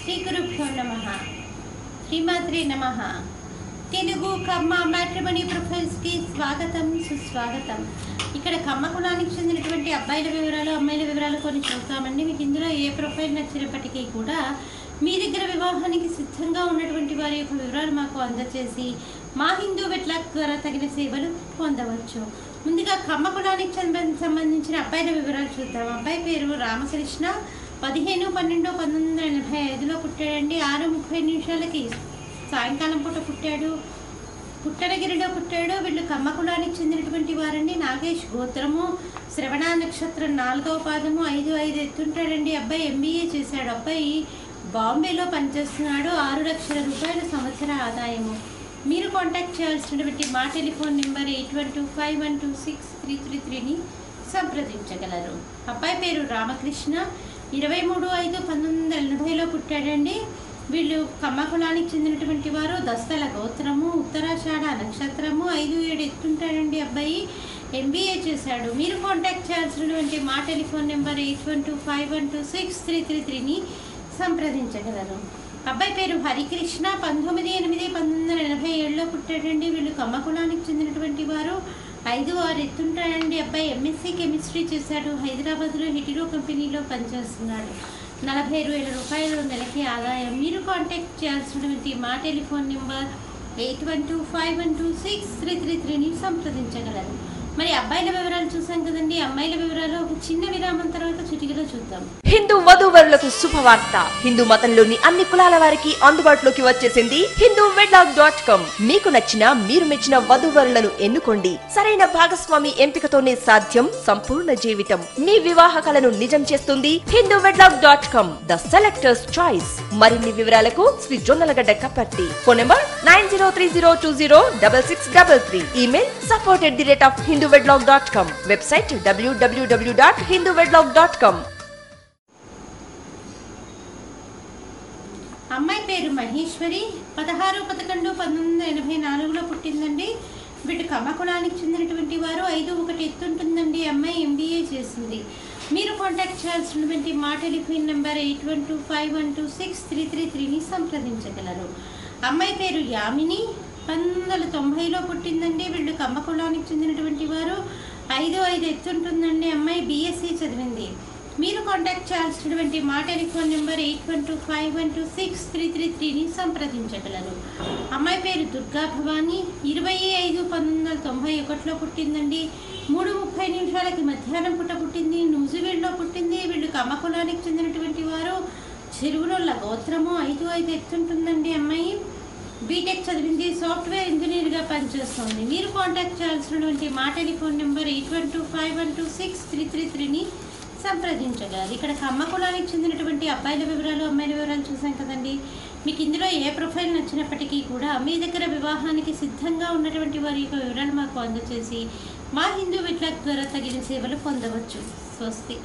శ్రీ గురుభ్యో నమః. శ్రీమాత్రే నమః. తెలుగు కమ్మ మ్యాట్రిమోనీ ప్రొఫైల్స్కి స్వాగతం, సుస్వాగతం. ఇక్కడ కమ్మ కులానికి చెందినటువంటి అబ్బాయిల వివరాలు, అమ్మాయిల వివరాలు కొన్ని చూస్తామండి. మీకు ఇందులో ఏ ప్రొఫైల్ నచ్చినప్పటికీ కూడా మీ దగ్గర వివాహానికి సిద్ధంగా ఉన్నటువంటి వారి యొక్క వివరాలు మాకు అందజేసి మా హిందూ వెట్లాక్ ద్వారా తగిన సేవలు పొందవచ్చు. ముందుగా కమ్మ కులానికి సంబంధించిన అబ్బాయిల వివరాలు చూద్దాం. అబ్బాయి పేరు రామకృష్ణ. 15/12/1985లో పుట్టాడండి. 6:30 సాయంకాలం పూట పుట్టాడు. పుట్టనగిరిలో పుట్టాడు. వీళ్ళు కమ్మ కులానికి చెందినటువంటి వారండి. నాగేష్ గోత్రము, శ్రవణ నక్షత్రం 4వ పాదము, 5'5" ఎత్తుంటాడండి. అబ్బాయి MBA చేశాడు. అబ్బాయి బాంబేలో పనిచేస్తున్నాడు. 6 లక్షల రూపాయల సంవత్సర ఆదాయము. మీరు కాంటాక్ట్ చేయాల్సినటువంటి మా టెలిఫోన్ నెంబర్ 8125126333ని సంప్రదించగలరు. అబ్బాయి పేరు రామకృష్ణ. 23/5/1980లో పుట్టాడండి. వీళ్ళు కమ్మ కులానికి చెందినటువంటి వారు. దస్తల గోత్రము, ఉత్తరాషాఢ నక్షత్రము, 5'7" ఎత్తుంటాడండి. అబ్బాయి MBA చేశాడు. మీరు కాంటాక్ట్ చేయాల్సినటువంటి మా టెలిఫోన్ నెంబర్ 8125126333ని సంప్రదించగలరు. అబ్బాయి పేరు హరికృష్ణ. 19/8/1987లో పుట్టాడండి. వీళ్ళు కమ్మ కులానికి చెందినటువంటి వారు. 5'6" ఎత్తుంటాడండి. అబ్బాయి MSc కెమిస్ట్రీ చేశాడు. హైదరాబాద్లో హెటిరో కంపెనీలో పనిచేస్తున్నాడు. 42,000 రూపాయలు నెలకి ఆదాయం. మీరు కాంటాక్ట్ చేయాల్సినటువంటి మా టెలిఫోన్ నెంబర్ 8125126333ని సంప్రదించగలరు. మరి అబ్బాయిల వివరాలు చూసాం కదండి. అమ్మాయిల వివరాలు ఒక చిన్న విరామం తర్వాత చిటికలో చూద్దాం. హిందూ వధూవరులకు శుభవార్త. హిందూ మతంలోని అన్ని కులాల వారికి అందుబాటులోకి వచ్చేసింది hinduwedlock.com. మీకు నచ్చిన, మీరు మెచ్చిన వధూవరులను ఎన్నుకోండి. సరైన భాగస్వామి ఎంపికతోనే సాధ్యం సంపూర్ణ జీవితం. మీ వివాహ కలను నిజం చేస్తుంది hinduwedlock.com, ద సెలెక్టర్స్ చాయిస్. మరిన్ని వివరాలకు Shri Jonnalagadda Kaparthi. Phone number 9030206633. Email support@hinduwedlock.com. Website www.hinduwedlock.com. అమ్మాయి పేరు మహేశ్వరి. 16/11/1984లో పుట్టిందండి. వీళ్ళు కమ్మ కులానికి చెందినటువంటి వారు. 5'1" ఎత్తుంటుందండి. అమ్మాయి MBA చేసింది. మీరు కాంటాక్ట్ చేయాల్సినటువంటి మా టెలిఫోన్ నెంబర్ 8125126333ని సంప్రదించగలరు. అమ్మాయి పేరు యామిని. 1990లో పుట్టిందండి. వీళ్ళు కమ్మ కులానికి చెందినటువంటి వారు. 5'5" ఎత్తుంటుందండి. అమ్మాయి BSc చదివింది. మీరు కాంటాక్ట్ చేయాల్సినటువంటి మా టెలిఫోన్ నెంబర్ 8125126333ని సంప్రదించగలరు. అమ్మాయి పేరు దుర్గా భవాని. 25/1991లో పుట్టిందండి. 3:30 మధ్యాహ్నం పూట పుట్టింది. న్యూజిలాండ్లో పుట్టింది. వీళ్ళు కమ్మ కులానికి చెందినటువంటి వారు. చెరువుల గోత్రము. 5'5" ఎత్తుంటుందండి. అమ్మాయి బీటెక్ చదివింది. సాఫ్ట్వేర్ ఇంజనీర్గా పనిచేస్తుంది. మీరు కాంటాక్ట్ చేయాల్సినటువంటి మా టెలిఫోన్ నెంబర్ 8125126333ని సంప్రదించగలరు. ఇక్కడ కమ్మ కులానికి చెందినటువంటి అబ్బాయిల వివరాలు, అమ్మాయిల వివరాలు చూసాం కదండి. మీకు ఇందులో ఏ ప్రొఫైల్ నచ్చినప్పటికీ కూడా మీ దగ్గర వివాహానికి సిద్ధంగా ఉన్నటువంటి వారి యొక్క వివరాలు మాకు అందజేసి మా హిందూ వెట్లాక్ ద్వారా తగిన సేవలు పొందవచ్చు. స్వస్తి.